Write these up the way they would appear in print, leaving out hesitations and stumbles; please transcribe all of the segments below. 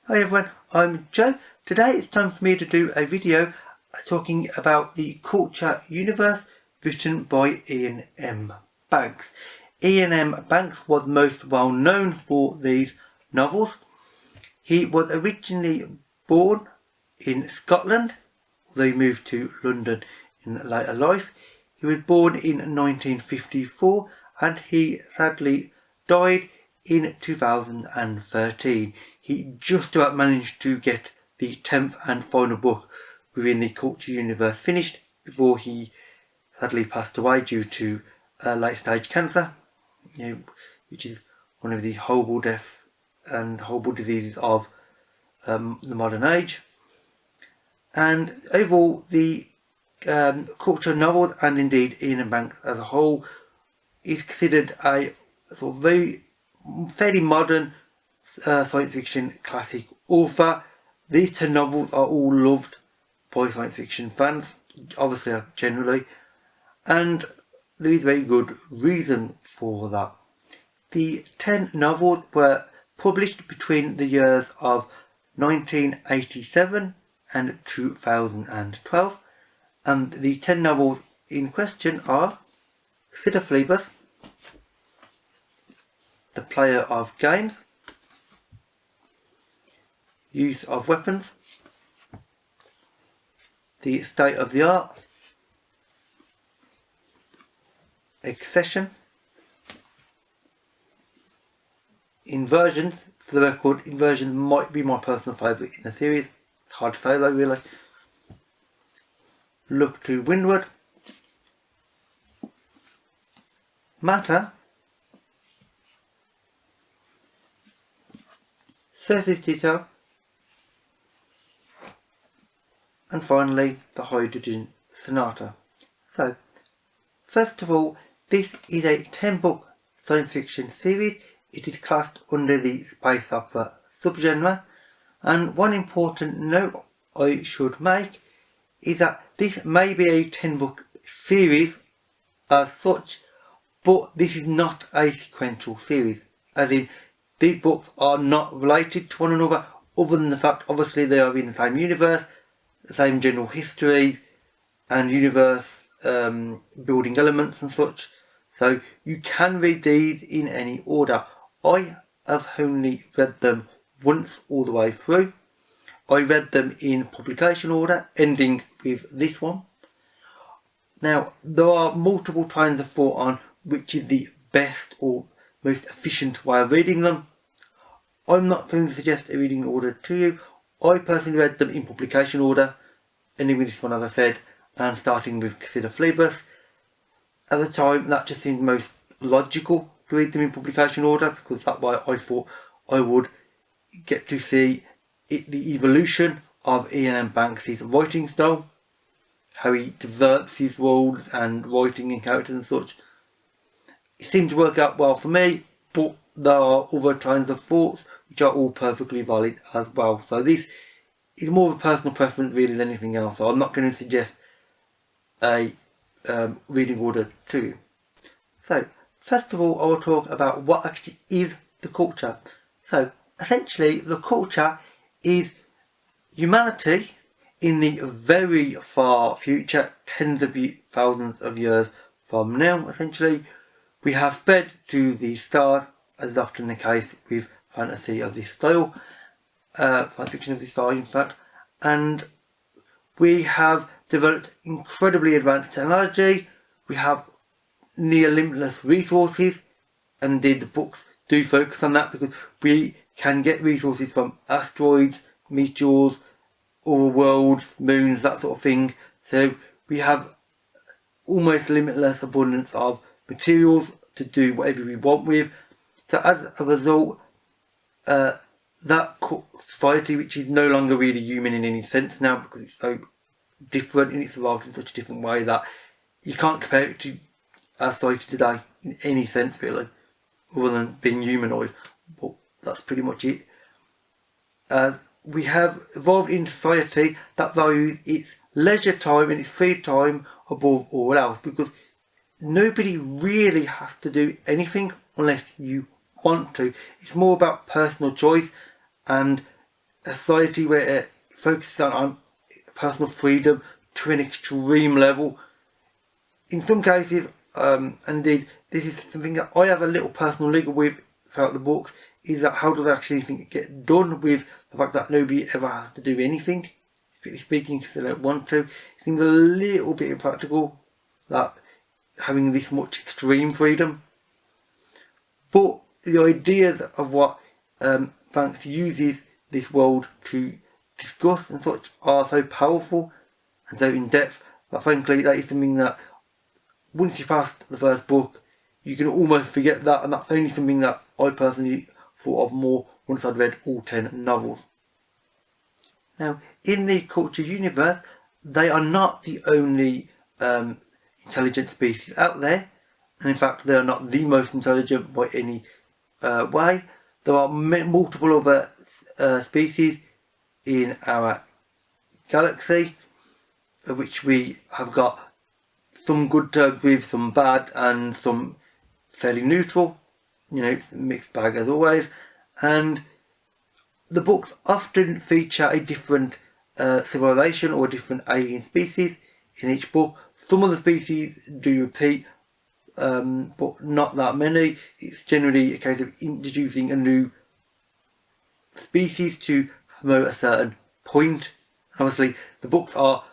Hi everyone, I'm Joe. Today it's time for me to do a video talking about the Culture Universe written by Iain M. Banks. Iain M. Banks was most well known for these novels. He was originally born in Scotland, although he moved to London in later life. He was born in 1954 and he sadly died in 2013. He just about managed to get the 10th and final book within the Culture Universe finished before he sadly passed away due to late stage cancer, which is one of the horrible deaths and horrible diseases of the modern age. And overall, the culture novels, and indeed Iain M. Banks as a whole, is considered a sort of fairly modern science fiction classic author. These 10 novels are all loved by science fiction fans, obviously generally, and there is very good reason for that. The 10 novels were published between the years of 1987 and 2012, and the 10 novels in question are Phlebas, The Player of Games, Use of Weapons, The State of the Art, Excession, Inversions. For the record, Inversions might be my personal favourite in the series. It's hard to say though, really. Look to Windward, Matter, Surface Detail, and finally the Hydrogen Sonata. So, first of all, this is a 10-book science fiction series. It is classed under the space opera subgenre, and one important note I should make is that this may be a 10-book series as such, but this is not a sequential series, as in these books are not related to one another, other than the fact obviously they are in the same universe, the same general history and universe building elements and such, so you can read these in any order. I have only read them once all the way through. I read them in publication order, ending with this one. Now, there are multiple trains of thought on which is the best or most efficient way of reading them. I'm not going to suggest a reading order to you. I personally read them in publication order, ending with this one as I said, and starting with Consider Phlebas. At the time, that just seemed most logical to read them in publication order, because that way I thought I would get to see the evolution of Iain M. Banks' writing style, how he develops his worlds and writing and characters and such. It seemed to work out well for me, but there are other trains of thoughts which are all perfectly valid as well. So this is more of a personal preference really than anything else. So I'm not going to suggest a reading order to you. So first of all, I will talk about what actually is the culture. So essentially, the culture is humanity in the very far future, tens of thousands of years from now. Essentially, we have sped to the stars, as is often the case with fantasy of this style, science fiction of this style in fact, and we have developed incredibly advanced technology. We have near limitless resources, and indeed the books do focus on that, because we can get resources from asteroids, meteors, other worlds, moons, that sort of thing. So we have almost limitless abundance of materials to do whatever we want with. So as a result, that society, which is no longer really human in any sense now, because it's so different and it's evolved in such a different way that you can't compare it to our society today in any sense really, other than being humanoid, but that's pretty much it. As we have evolved into society that values its leisure time and its free time above all else, because nobody really has to do anything unless you want to. It's more about personal choice, and a society where it focuses on personal freedom to an extreme level. In some cases, indeed, this is something that I have a little personal legal with throughout the books, is that how does actually think it get done with the fact that nobody ever has to do anything, strictly speaking, if they don't want to. It seems a little bit impractical, that having this much extreme freedom. But the ideas of what Banks uses this world to discuss and such are so powerful and so in depth that frankly that is something that once you pass the first book you can almost forget that, and that's only something that I personally thought of more once I'd read all 10 novels. Now, in the culture universe, they are not the only intelligent species out there, and in fact they are not the most intelligent by any way. There are multiple other species in our galaxy, of which we have got some good terms with, some bad, and some fairly neutral. You know, it's a mixed bag as always. And the books often feature a different civilization or a different alien species in each book. Some of the species do repeat, but not that many. It's generally a case of introducing a new species to promote a certain point. Obviously, the books are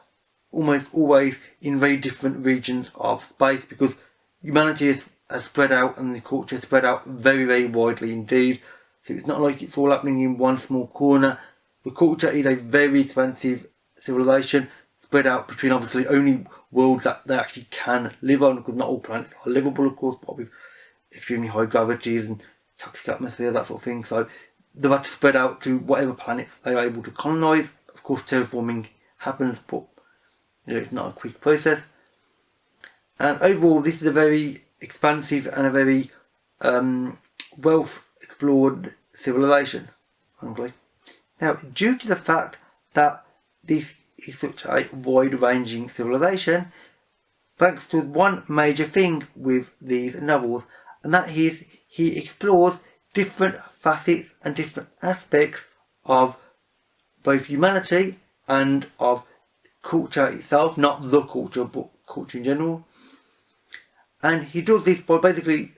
almost always in very different regions of space because humanity has spread out and the culture has spread out very, very widely indeed. So it's not like it's all happening in one small corner. The culture is a very expansive civilization spread out between obviously only worlds that they actually can live on, because not all planets are livable, of course, but with extremely high gravities and toxic atmosphere, that sort of thing. So they've had to spread out to whatever planets they are able to colonise. Of course, terraforming happens, but you know, it's not a quick process. And overall, this is a very expansive and a very well explored civilization, frankly. Now, due to the fact that this is such a wide-ranging civilization, Banks does one major thing with these novels, and that is he explores different facets and different aspects of both humanity and of culture itself, not the culture, but culture in general. And he does this by basically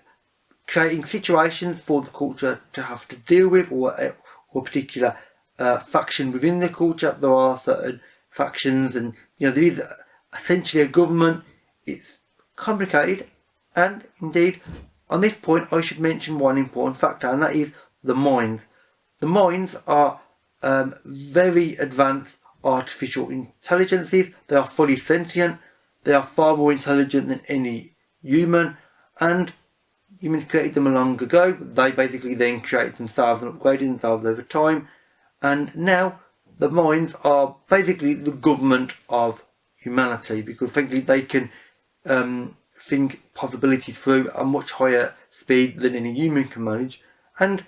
creating situations for the culture to have to deal with, or a particular faction within the culture. There are certain factions, and you know, there is essentially a government. It's complicated, and indeed, on this point, I should mention one important factor, and that is the minds. The minds are very advanced artificial intelligences. They are fully sentient. They are far more intelligent than any human, and humans created them long ago. They basically then created themselves and upgraded themselves over time, and now the minds are basically the government of humanity, because frankly they can think possibilities through at a much higher speed than any human can manage. And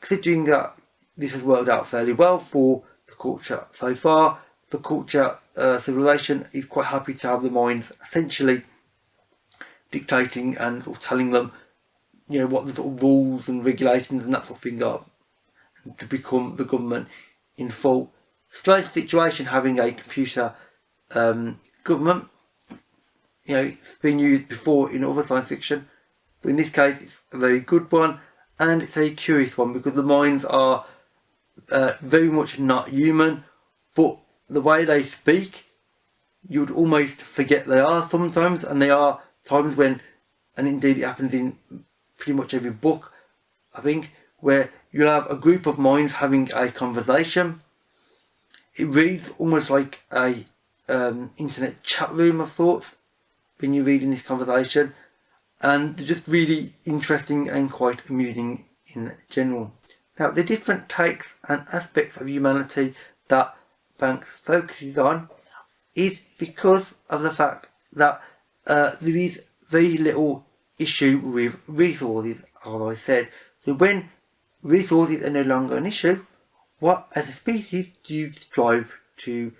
considering that this has worked out fairly well for the culture so far, the culture civilization is quite happy to have the minds essentially dictating and sort of telling them, you know, what the sort of rules and regulations and that sort of thing are, to become the government in full. Strange situation having a computer government. You know, it's been used before in other science fiction, but in this case it's a very good one, and it's a curious one because the minds are very much not human, but the way they speak, you would almost forget they are sometimes, and there are times when, and indeed it happens in pretty much every book, I think, where you'll have a group of minds having a conversation. It reads almost like a internet chat room of sorts when you're reading this conversation, and they're just really interesting and quite amusing in general. Now, the different takes and aspects of humanity that Banks focuses on is because of the fact that there is very little issue with resources, as I said. So when resources are no longer an issue, what as a species do you strive to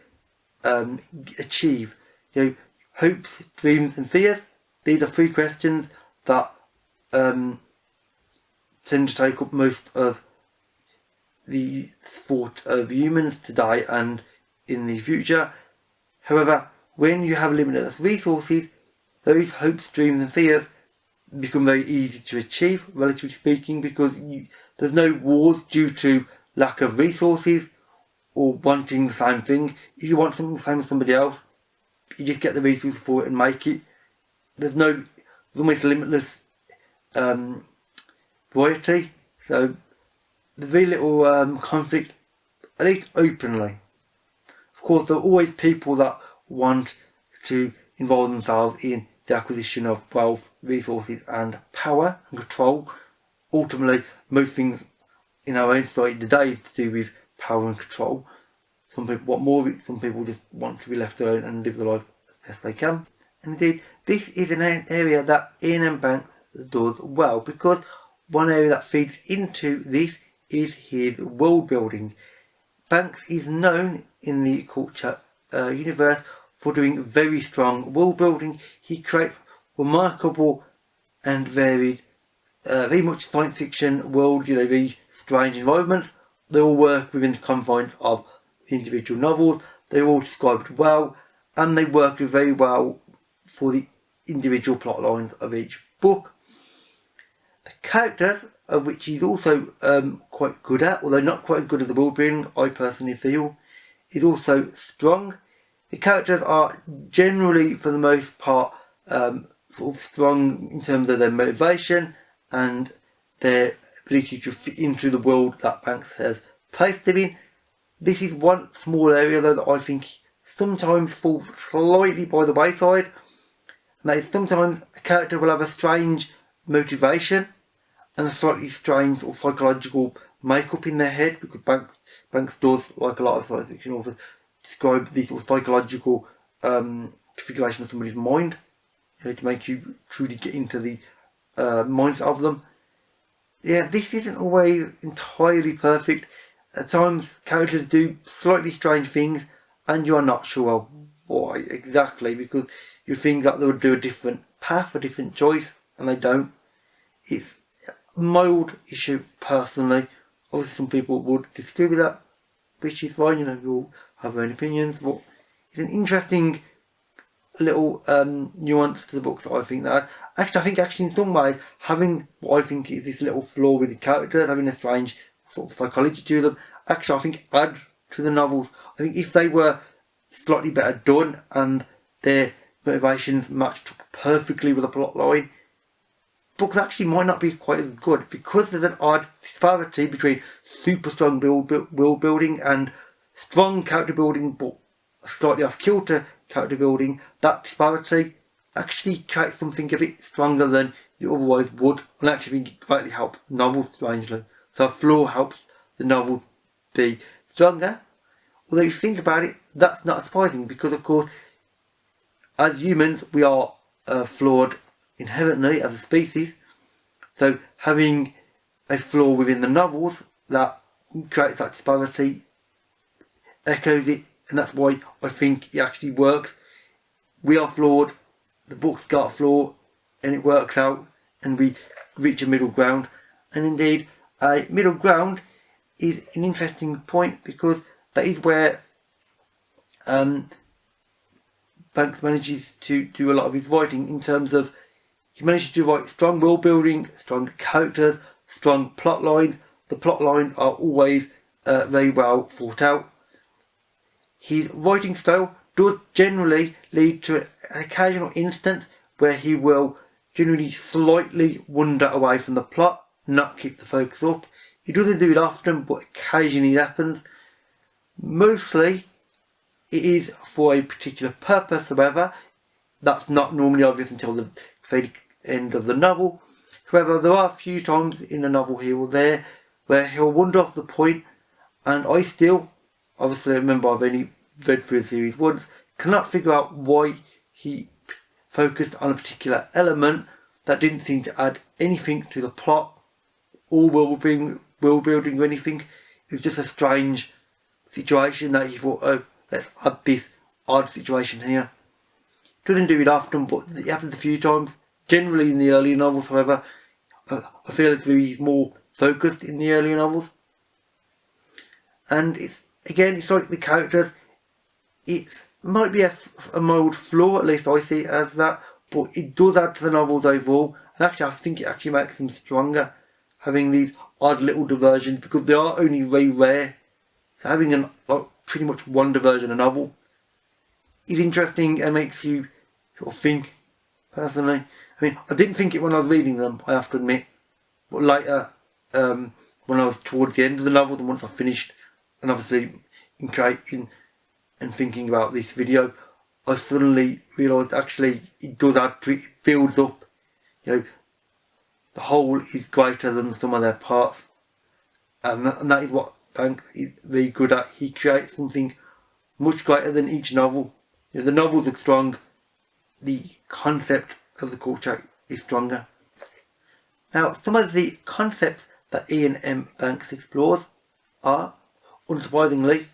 achieve? You know, hopes, dreams and fears. These are three questions that tend to take up most of the thought of humans today and in the future. However, when you have limitless resources, those hopes, dreams and fears become very easy to achieve, relatively speaking, because there's no wars due to lack of resources or wanting the same thing. If you want something the same as somebody else, you just get the resources for it and make it. There's almost limitless variety, so there's very little conflict, at least openly. Of course, there are always people that want to involve themselves in the acquisition of wealth, resources and power and control. Ultimately, most things in our own society today is to do with power and control. Some people want more of it, some people just want to be left alone and live their life as best they can. And indeed, this is an area that Iain and Banks does well, because one area that feeds into this is his world building. Banks is known in the culture universe for doing very strong world building. He creates remarkable and varied, very much science fiction worlds, very strange environments. They all work within the confines of individual novels. They're all described well, and they work very well for the individual plot lines of each book. The characters, of which he's also quite good at, although not quite as good as the world building, I personally feel, is also strong. The characters are generally, for the most part, sort of strong in terms of their motivation and their ability to fit into the world that Banks has placed them in. This is one small area, though, that I think sometimes falls slightly by the wayside, and that is sometimes a character will have a strange motivation and a slightly strange or psychological makeup in their head, because Banks does, like a lot of science fiction authors, describe this sort of psychological configuration of somebody's mind, to make you truly get into the minds of them. Yeah, this isn't always entirely perfect. At times, characters do slightly strange things, and you are not sure why exactly, because you think that they would do a different path, a different choice, and they don't. It's a mild issue, personally. Obviously, some people would disagree with that, which is fine, you all have their own opinions, but it's an interesting little nuance to the books that I think that I think in some ways, having what I think is this little flaw with the characters, having a strange sort of psychology to them, actually I think add to the novels. I think if they were slightly better done and their motivations matched up perfectly with the plot line, books actually might not be quite as good, because there's an odd disparity between super strong world building and strong character building but slightly off kilter character building. That disparity actually creates something a bit stronger than you otherwise would, and I actually think it greatly helps the novels, strangely. So a flaw helps the novels be stronger. Although if you think about it, that's not surprising, because of course as humans we are flawed inherently as a species, so having a flaw within the novels that creates that disparity echoes it, and that's why I think it actually works. We are flawed, the book's got a flaw, and it works out, and we reach a middle ground. And indeed, a middle ground is an interesting point, because that is where Banks manages to do a lot of his writing, in terms of he manages to write strong world building, strong characters, strong plot lines. The plot lines are always very well thought out. His writing style does generally lead to an occasional instance where he will generally slightly wander away from the plot, not keep the focus up. He doesn't do it often, but occasionally it happens. Mostly it is for a particular purpose, however. That's not normally obvious until the very end of the novel. However, there are a few times in a novel here or there where he'll wander off the point, and I still, obviously remember I've only read through the series once, cannot figure out why he focused on a particular element that didn't seem to add anything to the plot or world building or anything. It was just a strange situation that he thought, oh, let's add this odd situation here. Doesn't do it often, but it happens a few times. Generally in the earlier novels, however, I feel as though he's more focused in the earlier novels. and it's like the characters. It might be a mild flaw, at least I see it as that, but it does add to the novels overall, and actually I think it actually makes them stronger, having these odd little diversions, because they are only very rare. So having pretty much one diversion a novel is interesting and makes you sort of think, personally. I mean, I didn't think it when I was reading them, I have to admit, but later, when I was towards the end of the novel, and once I finished, and obviously in creating and thinking about this video, I suddenly realised actually it does add to it, it builds up. You know, the whole is greater than the sum of their parts, and that is what Banks is very good at. He creates something much greater than each novel. You know, the novels are strong, the concept of the culture is stronger. Now, some of the concepts that Iain M. Banks explores are, unsurprisingly,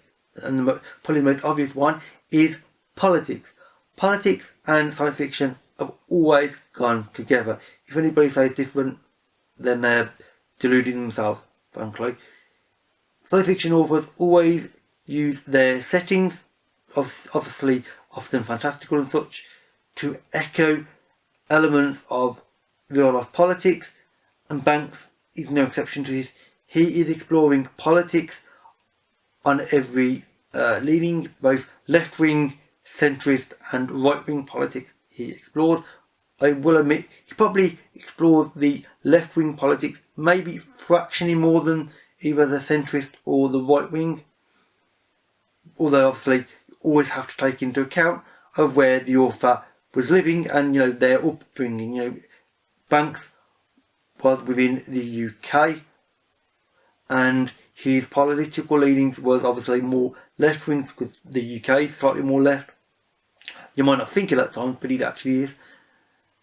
and probably the most obvious one, is politics. Politics and science fiction have always gone together. If anybody says different, then they're deluding themselves, frankly. Science fiction authors always use their settings, obviously often fantastical and such, to echo elements of real life politics, and Banks is no exception to this. He is exploring politics on every leaning, both left-wing, centrist and right-wing politics he explores. I will admit he probably explores the left-wing politics maybe fractionally more than either the centrist or the right-wing, although obviously you always have to take into account of where the author was living and, you know, their upbringing. You know, Banks was within the UK, and his political leanings was obviously more left-wing because the UK is slightly more left. You might not think it at times, but it actually is.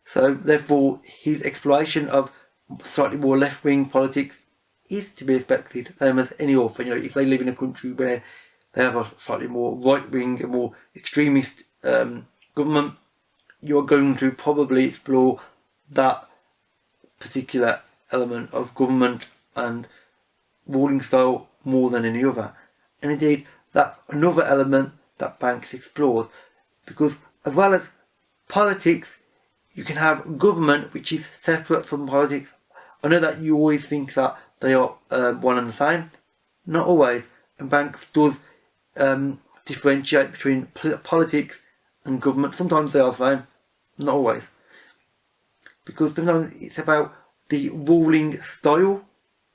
So therefore his exploration of slightly more left-wing politics is to be expected, same as any author. You know, if they live in a country where they have a slightly more right-wing, a more extremist government, you're going to probably explore that particular element of government and ruling style more than any other. And indeed, that's another element that Banks explores, because as well as politics, you can have government which is separate from politics. I know that you always think that they are one and the same. Not always. And Banks does differentiate between politics and government. Sometimes they are the same, not always. Because sometimes it's about the ruling style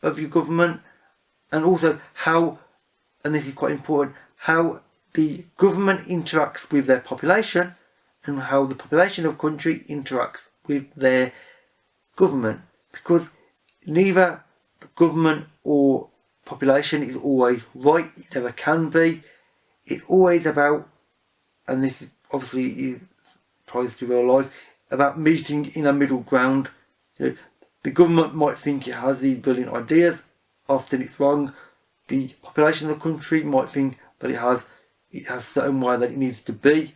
of your government, and also how, and this is quite important, how the government interacts with their population and how the population of country interacts with their government. Because neither government or population is always right, it never can be. It's always about, and this obviously is applies to real life, about meeting in a middle ground. You know, the government might think it has these brilliant ideas, often it's wrong. The population of the country might think that it has a certain way that it needs to be.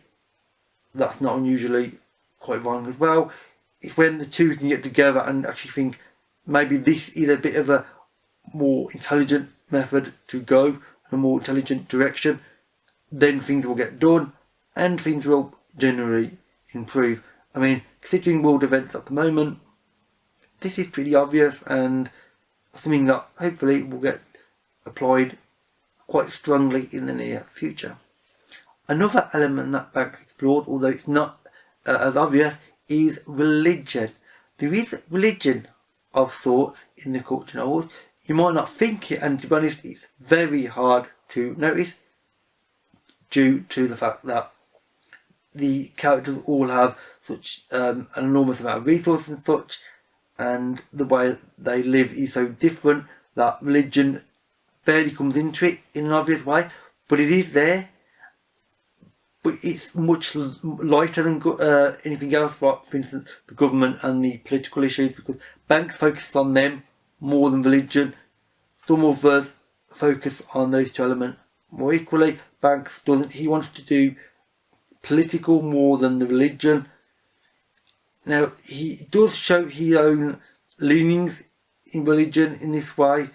That's not unusually quite wrong as well. It's when the two can get together and actually think maybe this is a bit of a more intelligent method to go, a more intelligent direction, then things will get done and things will generally improve. I mean, considering world events at the moment, this is pretty obvious and something that hopefully will get applied quite strongly in the near future. Another element that Banks explores, although it's not as obvious, is religion. There is religion of sorts in the culture novels. You might not think it, and to be honest, it's very hard to notice due to the fact that the characters all have such an enormous amount of resources and such, and the way they live is so different that religion barely comes into it in an obvious way, but it is there. But it's much lighter than anything else, for instance the government and the political issues, because Banks focuses on them more than religion. Some of us focus on those two elements more equally. Banks doesn't. He wants to do political more than the religion. Now he does show his own leanings in religion in this way,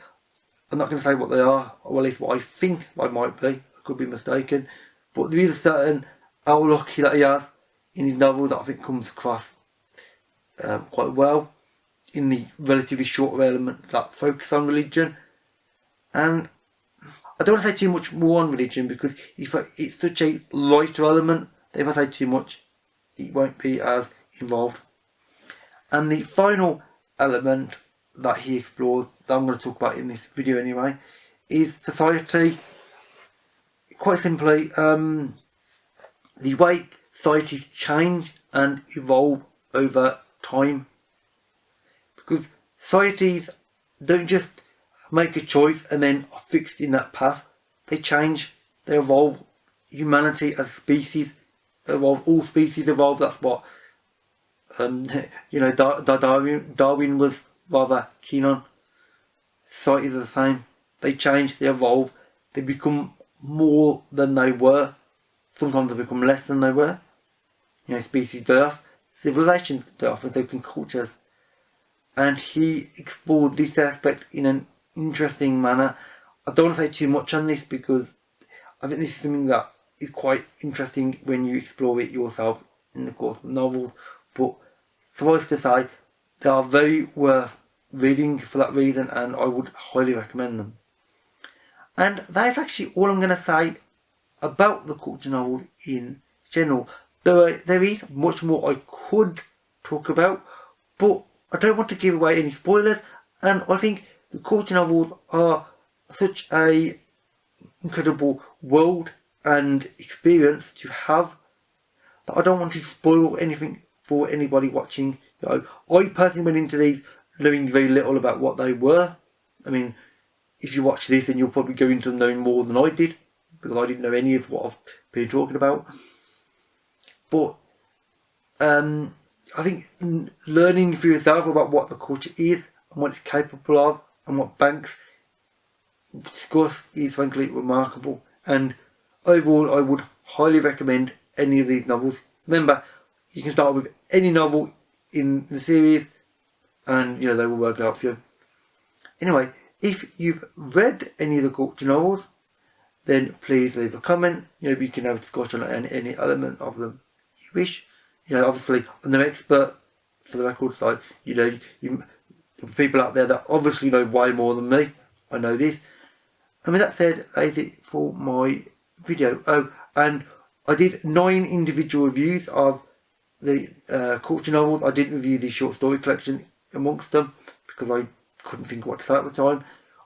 I'm not going to say what they are, or at least what I think I might be. I could be mistaken. But there is a certain outlook that he has in his novel that I think comes across quite well in the relatively short element that focus on religion. And I don't want to say too much more on religion because if it's such a lighter element, if I say too much, it won't be as involved. And the final element that he explores, that I'm going to talk about in this video anyway, is society. Quite simply, the way societies change and evolve over time. Because societies don't just make a choice and then are fixed in that path. They change, they evolve. Humanity as a species evolve. All species evolve. That's what Darwin was rather keen on. Societies are the same. They change, they evolve, they become more than they were. Sometimes they become less than they were. Species die off, civilizations die off, and so can cultures. And he explored this aspect in an interesting manner. I don't want to say too much on this because I think this is something that is quite interesting when you explore it yourself in the course of the novels. But suffice to say, they are very worth reading for that reason, and I would highly recommend them. And that is actually all I'm going to say about the culture novels in general. There is much more I could talk about, but I don't want to give away any spoilers, and I think the culture novels are such a incredible world and experience to have that I don't want to spoil anything for anybody watching. I personally went into these knowing very little about what they were. I mean, if you watch this, then you'll probably go into them knowing more than I did, because I didn't know any of what I've been talking about. But I think learning for yourself about what the culture is and what it's capable of and what Banks discuss is frankly remarkable. And overall, I would highly recommend any of these novels. Remember, you can start with any novel in the series and they will work out for you. Anyway, if you've read any of the culture novels, then please leave a comment. You can have a discussion on any element of them you wish. Obviously, I'm no expert for the record side. There are people out there that obviously know way more than me. I know this. And with that said, that is it for my video. Oh, and I did 9 individual reviews of the culture novels. I didn't review the short story collection amongst them because I couldn't think of what to say at the time.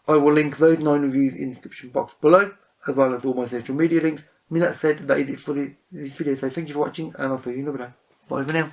I will link those 9 reviews in the description box below, as well as all my social media links. That said, that is it for this video. So thank you for watching, and I'll see you in another video. Bye for now.